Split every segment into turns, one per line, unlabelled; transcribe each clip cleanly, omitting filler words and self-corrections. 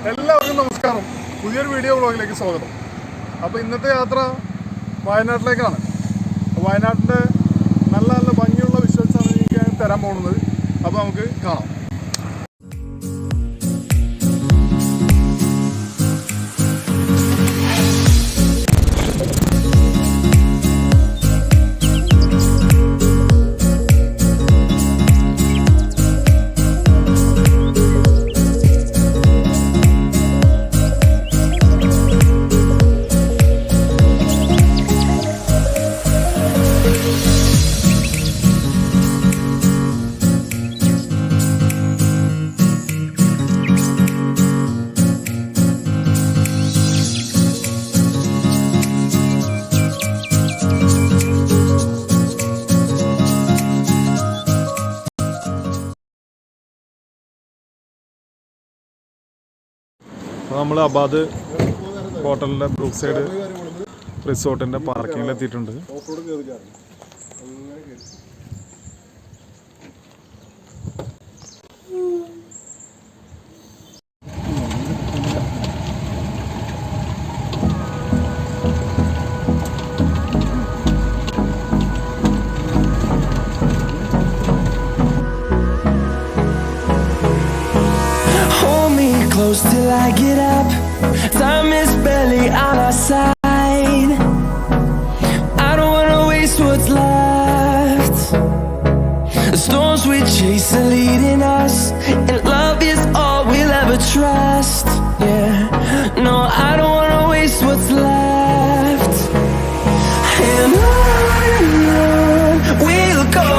എല്ലാവർക്കും നമസ്കാരം. പുതിയൊരു വീഡിയോ വ്ളോഗിലേക്ക് സ്വാഗതം. അപ്പോൾ ഇന്നത്തെ യാത്ര വയനാട്ടിലേക്കാണ്. വയനാട്ടിൻ്റെ നല്ല നല്ല ഭംഗിയുള്ള വിഷ്വൽസാണ് എനിക്ക് തരാൻ പോകുന്നത്. അപ്പോൾ നമുക്ക് കാണാം. നമ്മൾ അബാദ് ഹോട്ടലിൻ്റെ ബ്രൂക്ക് സൈഡ് റിസോർട്ടിൻ്റെ പാർക്കിങ്ങിലെത്തിയിട്ടുണ്ട്.
Close till I get up. Time is barely on our side. I don't wanna waste what's left. The storms we chase are leading us, and love is all we'll ever trust. Yeah, no, I don't wanna waste what's left. And on we'll go,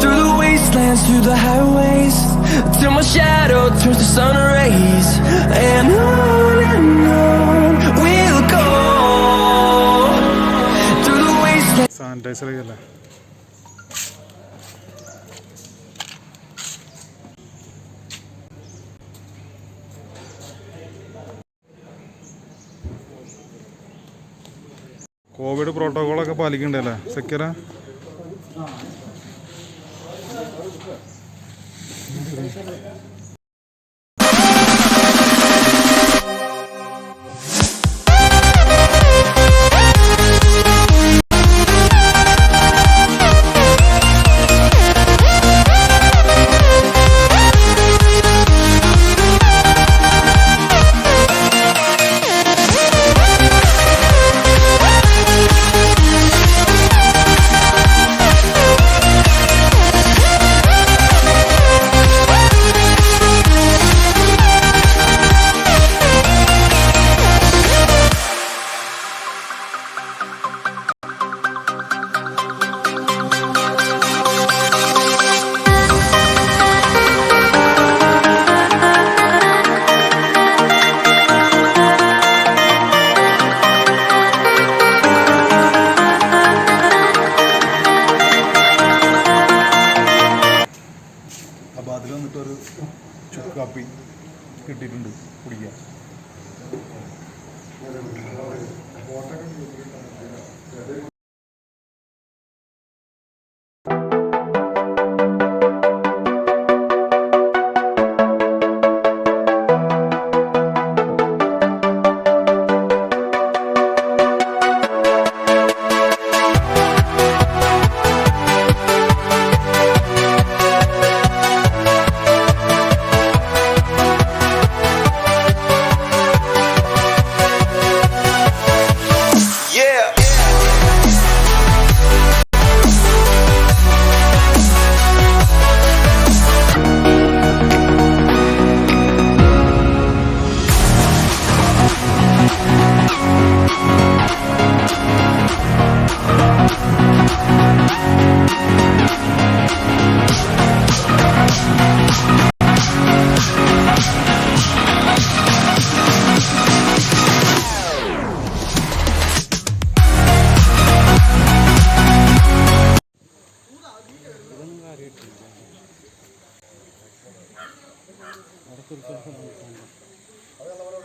through the wastelands, through the highways, till my shadow turns to sun rays. And on we'll go, through the wasteland.
Sanitiser അല്ലേ? Covid പ്രോട്ടോകോളൊക്കെ പാലിക്കണ്ടല്ലേ സെക്യൂര? അബാദിൽ വന്നിട്ടൊരു ചുക്ക് കാപ്പി കിട്ടിയിട്ടുണ്ട് കുടിക്കാൻ.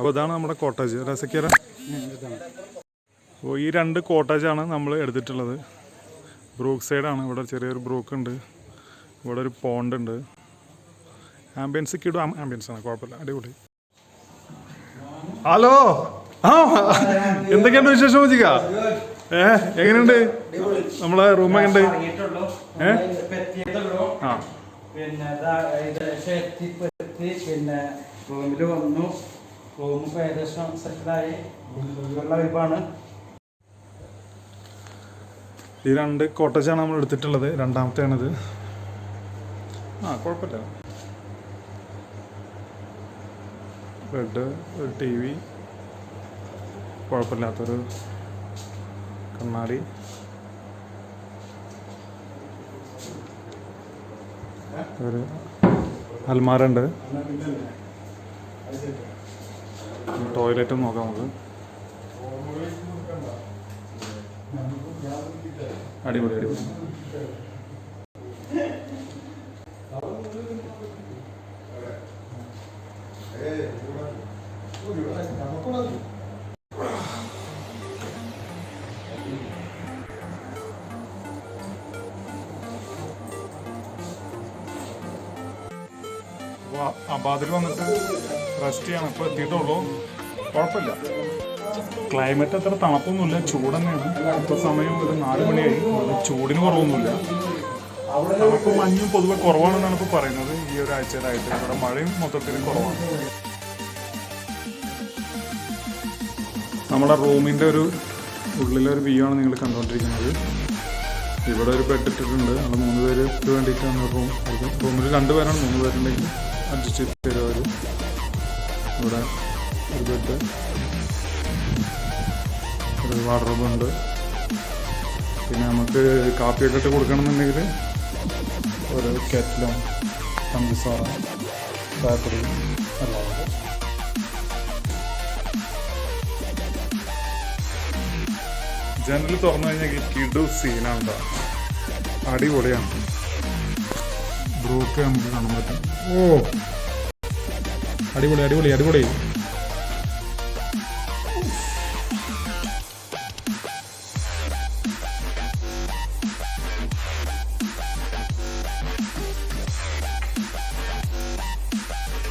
അപ്പോൾ ഇതാണ് നമ്മുടെ കോട്ടേജ് രസക്കര. അപ്പോൾ ഈ രണ്ട് കോട്ടേജാണ് നമ്മൾ എടുത്തിട്ടുള്ളത്. ബ്രൂക്ക് സൈഡാണ്. ഇവിടെ ചെറിയൊരു ബ്രൂക്ക് ഉണ്ട്, ഇവിടെ ഒരു പോണ്ട് ഉണ്ട്. ആംബിയൻസ് കിടും ആംബിയൻസ് ആണ്, കുഴപ്പമില്ല, അടിപൊളി. ഹലോ, ആ എന്തൊക്കെയുണ്ട് വിശേഷം മോചിക്ക? എങ്ങനെയുണ്ട് നമ്മളെ റൂമൊക്കെ ഉണ്ട്? ആ
പിന്നെ റൂമിൽ വന്നു, റൂം ഏകദേശം സെറ്റിലായി, വൈബാണ്.
ഈ 2 കോട്ടേജാണ് നമ്മൾ എടുത്തിട്ടുള്ളത്, രണ്ടാമത്തെയാണിത്. ആ കുഴപ്പമില്ല. ബെഡ്, ഒരു ടി വി, കുഴപ്പമില്ലാത്തൊരു കണ്ണാടി, ഒരു അൽമാര ഉണ്ട്, ടോയ്ലറ്റും നോക്കാം നമുക്ക്. അടിപൊളി അടിപൊളി. അപ്പോൾ അബാദിൽ വന്നിട്ട് റെസ്റ്റ് ചെയ്യണം. ഇപ്പോൾ എത്തിയിട്ടുള്ളൂ, കുഴപ്പമില്ല. ക്ലൈമറ്റ് അത്ര തണുപ്പൊന്നുമില്ല, ചൂട് തന്നെയാണ്. ഇപ്പോൾ സമയം ഒരു 4 മണിയായി, ചൂടിന് കുറവൊന്നുമില്ല. തണുപ്പ് മഞ്ഞും പൊതുവെ കുറവാണെന്നാണ് ഇപ്പോൾ പറയുന്നത്. ഈ ഒരാഴ്ചയിലായിട്ട് ഇവിടെ മഴയും മൊത്തത്തിൽ കുറവാണ്. നമ്മുടെ റൂമിൻ്റെ ഒരു ഉള്ളിലൊരു വ്യൂ ആണ് നിങ്ങൾ കണ്ടുകൊണ്ടിരിക്കുന്നത്. ഇവിടെ ഒരു ബെഡ് ഇട്ടിട്ടുണ്ട്, നമ്മൾ 3 പേർക്ക് വേണ്ടിയിട്ടാണ് റൂമിൽ 2 പേരാണ്, 3 പേരുണ്ടെങ്കിൽ അഡ്ജസ്റ്റ് ചെയ്ത് തരുമവർ. ഇവിടെ ഒരു ബെഡ്, ഒരു വാർഡ്രോബുണ്ട്. പിന്നെ നമുക്ക് കാപ്പിയൊക്കെ ഇട്ട് കൊടുക്കണമെന്നുണ്ടെങ്കിൽ ഒരു കെറ്റിലും പഞ്ചസാര ചായപ്പൊടി എല്ലാം ഉണ്ട്. ജനൽ തുറന്നു കഴിഞ്ഞാൽ കിടു സീനാണ്, അടിപൊളിയാണ്. ബ്രൂക്ക് നമുക്ക് കാണാൻ പറ്റും. ഓ അടിപൊളി അടിപൊളി അടിപൊളി.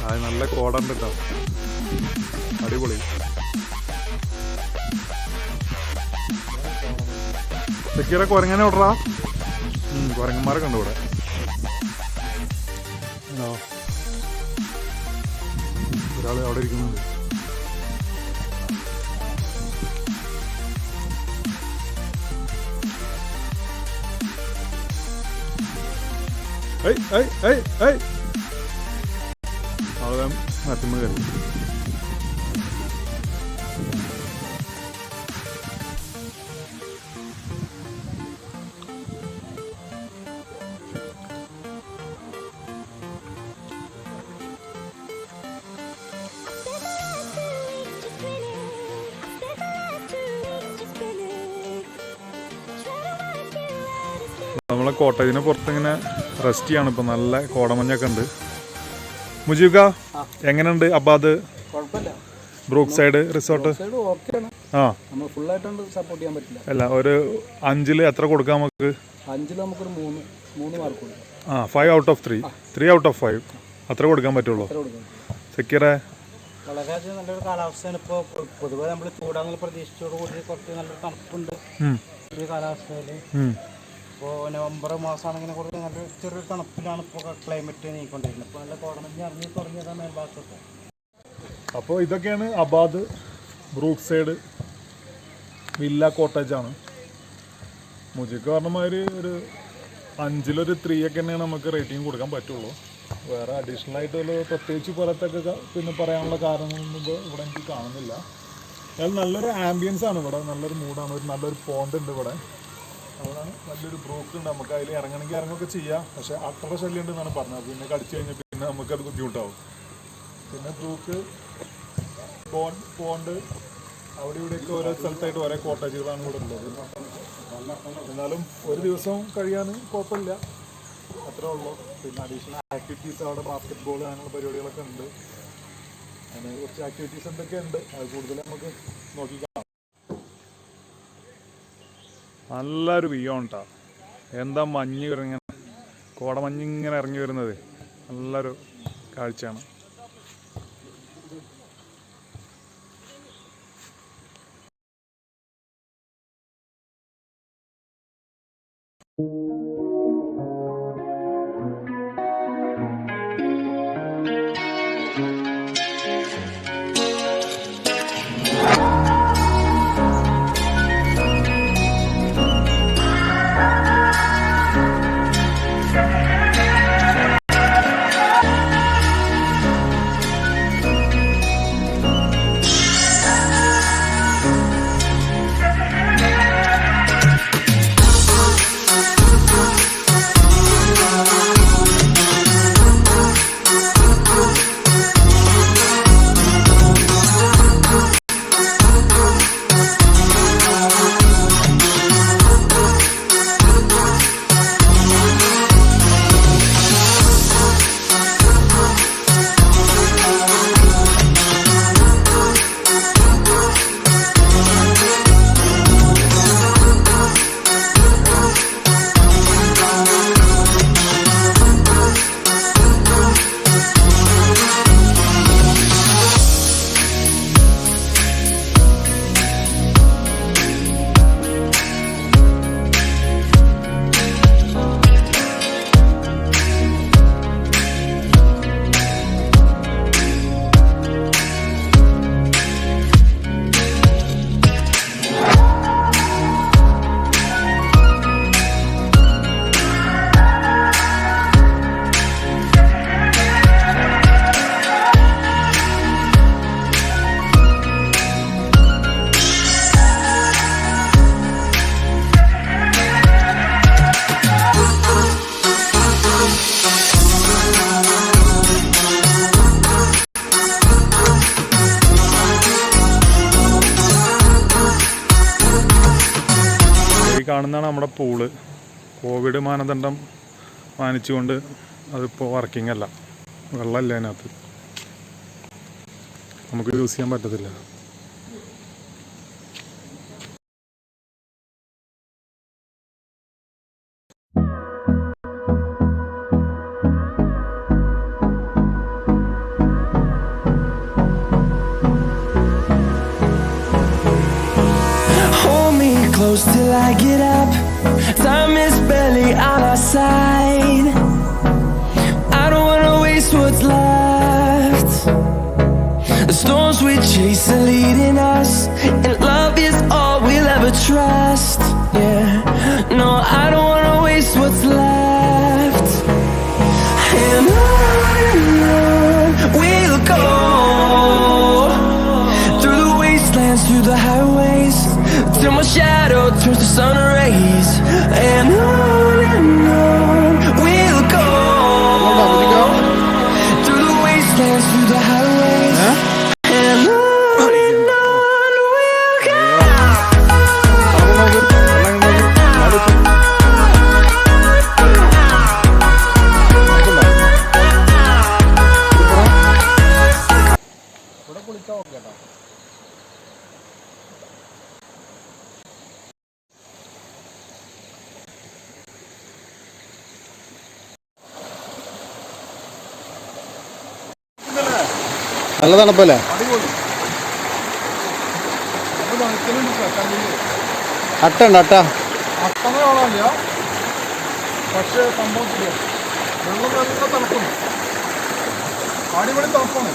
അത് നല്ല കോടണ്ട് കേട്ടോ, അടിപൊളി. തെക്കീറെ കുരങ്ങനെ വിടറാ, കുരങ്ങന്മാരൊക്കെ ഉണ്ട് ഇവിടെ. ഒരാൾ അവിടെ ഇരിക്കുന്നുണ്ട്. അവിടെ മരത്തുമ്മ കയറി. നമ്മളെ കോട്ടേജിന് പുറത്തിങ്ങനെ റെസ്റ്റ് ചെയ്യാണ് ഇപ്പോൾ. നല്ല കോടമഞ്ഞൊക്കെ ഉണ്ട്. മുജീബ് എങ്ങനെയുണ്ട് അബാദ്? Brook Side resort? ആ
സപ്പോർട്ട് ചെയ്യാൻ പറ്റില്ല.
അല്ല, ഒരു 5-ൽ എത്ര കൊടുക്കാം നമുക്ക്?
5-ൽ നമുക്കൊരു 3 മാർക്ക് കൊടുക്കാം.
ആ 5 ഔട്ട് ഓഫ് 3 ഔട്ട് ഓഫ് 5 അത്ര കൊടുക്കാൻ പറ്റുള്ളൂ. സെക്യൂറേ
വളരെ നല്ലൊരു കാലാവസ്ഥയാണ് ഇപ്പോൾ. പൊതുവെ നമ്മൾ ചൂടാന്നുള്ള പ്രതീക്ഷിച്ചോടുകൂടി കുറച്ച് നല്ലൊരു തണുപ്പുണ്ട് ഈ കാലാവസ്ഥയിൽ. ഇപ്പോൾ നവംബർ മാസമാണെങ്കിൽ കുറച്ച് നല്ല ചെറിയൊരു തണുപ്പിലാണ് ഇപ്പോൾ ക്ലൈമറ്റ് നീക്കൊണ്ടിരിക്കുന്നത്. ഇപ്പോൾ നല്ല കോടമഞ്ഞ് ഇറങ്ങി തുടങ്ങിയതാണ് മേൽഭാഗത്തൊക്കെ.
അപ്പോൾ ഇതൊക്കെയാണ് അബാദ് ബ്രൂക്ക് സൈഡ് വില്ല കോട്ടേജാണ്. മുജിക്ക് പറഞ്ഞ മാതിരി ഒരു 5-ലൊരു 3 ഒക്കെ തന്നെയാണ് നമുക്ക് റേറ്റിംഗ് കൊടുക്കാൻ പറ്റുള്ളൂ. വേറെ അഡീഷണൽ ആയിട്ടുള്ള പ്രത്യേകിച്ച് പുറത്തൊക്കെ പിന്നെ പറയാനുള്ള കാരണങ്ങളൊന്നും ഇവിടെ എനിക്ക് കാണുന്നില്ല. അതായത് നല്ലൊരു ആംബിയൻസ് ആണ് ഇവിടെ, നല്ലൊരു മൂഡാണ്. ഒരു നല്ലൊരു പോണ്ട് ഉണ്ട് ഇവിടെ, അവിടെയാണ് നല്ലൊരു ബ്രൂക്ക് ഉണ്ട്. നമുക്ക് അതിൽ ഇറങ്ങണമെങ്കിൽ ഇറങ്ങുകയൊക്കെ ചെയ്യാം. പക്ഷേ അത്ര ശല്യം ഉണ്ടെന്നാണ് പറഞ്ഞത്. പിന്നെ കടിച്ചു കഴിഞ്ഞാൽ പിന്നെ നമുക്കത് ബുദ്ധിമുട്ടാവും. പിന്നെ ബ്രൂക്ക് പോണ്ട് അവിടെ ഇവിടെയൊക്കെ ഓരോ സ്ഥലത്തായിട്ട് ഓരോ കോട്ടേജുകളാണ് ഇവിടെ ഉള്ളത്. എന്നാലും ഒരു ദിവസം കഴിയാൻ കുഴപ്പമില്ല, അത്രേ ഉള്ളൂ. പിന്നെ അഡീഷണൽ ആക്ടിവിറ്റീസ് അവിടെ ബാസ്കറ്റ് ബോൾ അങ്ങനെയുള്ള പരിപാടികളൊക്കെ ഉണ്ട്. അങ്ങനെ കുറച്ച് ആക്ടിവിറ്റീസ് എന്തൊക്കെ ഉണ്ട്, അത് കൂടുതൽ നമുക്ക് നോക്കിക്കാണാം. നല്ലൊരു വ്യൂ ഉണ്ടാ, എന്താ മഞ്ഞ് ഇങ്ങനെ കോടമഞ്ഞ് ഇങ്ങനെ ഇറങ്ങി വരുന്നത്, നല്ലൊരു കാഴ്ചയാണ്. കാണുന്നതാണ് നമ്മുടെ പൂള്. കോവിഡ് മാനദണ്ഡം മാനിച്ചുകൊണ്ട് അതിപ്പോൾ വർക്കിംഗ് അല്ല, വെള്ളമില്ല അതിനകത്ത്, നമുക്ക് യൂസ് ചെയ്യാൻ പറ്റത്തില്ല.
Close till I get up. Time is barely on our side. I don't wanna waste what's left. The storms we chase are leading us, and love is all we'll ever trust. Yeah, no, I don't wanna waste what's left. And on we'll go, through the wastelands, through the highways, till my shadow turns to sun rays. And on we'll go, through the wastelands, through the highways. And on we'll go.
ഇവിടെ കുളിക്കാൻ നോക്കട്ടോ.
നല്ല തണുപ്പല്ലേ? അട്ടുണ്ട് അട്ട
അട്ടമേ ഓളമില്ല, പക്ഷേ സംഭവത്തില്ല, വെള്ളം നല്ല തണുപ്പാണ്, അടിപൊളി തണുപ്പാണ്.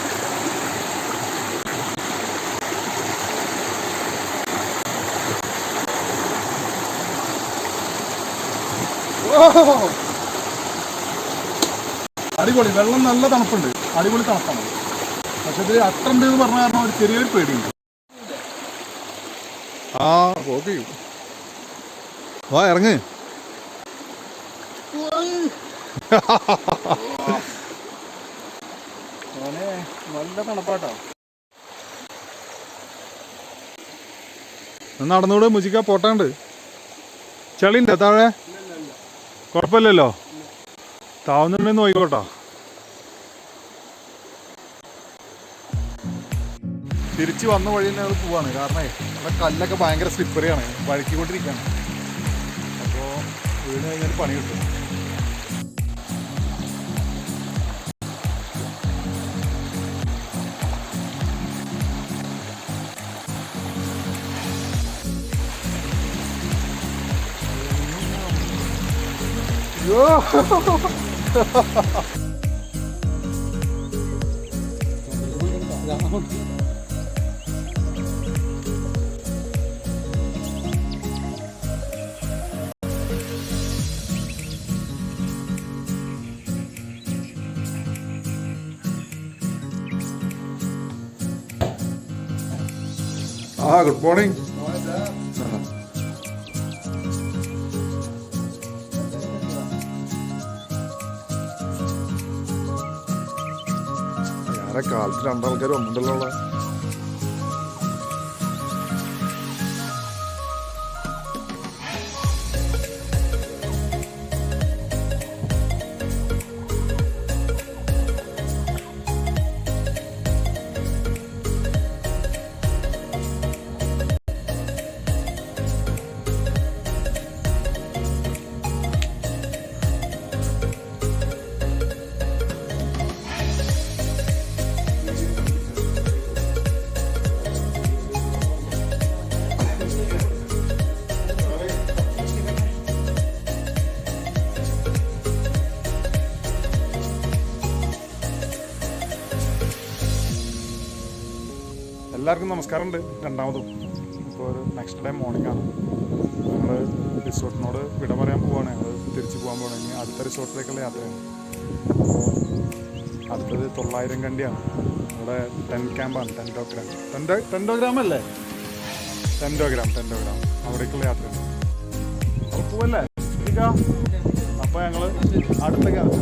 അടിപൊളി വെള്ളം, നല്ല തണുപ്പുണ്ട്, അടിപൊളി തണുപ്പാണ്. പക്ഷെ ഇത് അട്ടുണ്ട് എന്ന് പറഞ്ഞ കാരണം ഒരു ചെറിയൊരു പേടിയുണ്ട്.
ആ ഓക്കെ, വാ ഇറങ്ങ്.
നല്ല തണുപ്പാട്ടോ.
നടന്നൂടെ മുജിക്ക, പോട്ടാണ്ട് ചളിൻ്റെ താഴെ കുഴപ്പമില്ലല്ലോ, താവുന്നുണ്ടെന്ന് നോക്കിക്കോട്ടോ. തിരിച്ച് വന്ന വഴി തന്നെ അത് പോവാണ്, കാരണം ഇവിടെ കല്ലൊക്കെ ഭയങ്കര സ്ലിപ്പറിയാണ്, വഴുക്കിക്കൊണ്ടിരിക്കുകയാണ്. അപ്പോൾ വീണ് കഴിഞ്ഞാൽ പണി കിട്ടും. Good morning. ഞാനെ കാലത്ത് രണ്ടാൾക്കാർ വന്നിട്ടുള്ള എല്ലാവർക്കും നമസ്കാരമുണ്ട്. രണ്ടാമതും ഇപ്പോൾ ഒരു നെക്സ്റ്റ് ഡേ മോർണിംഗ് ആണ്. ഞങ്ങൾ റിസോർട്ടിനോട് വിട പറയാൻ പോവുകയാണ്. ഞങ്ങൾ തിരിച്ച് പോകാൻ പോകണമെങ്കിൽ അടുത്ത റിസോർട്ടിലേക്കുള്ള യാത്രയാണ്. അപ്പോൾ അടുത്തത് 900 കണ്ടിയാണ്. ഇവിടെ 10 ക്യാമ്പാണ്. ടെൻഡോഗ്രാം അല്ലേ? ടെൻഡോഗ്രാം അവിടേക്കുള്ള യാത്രയാണ്. അപ്പോൾ പോവല്ലേ? അപ്പോൾ ഞങ്ങൾ അടുത്ത ക്യാമ്പ്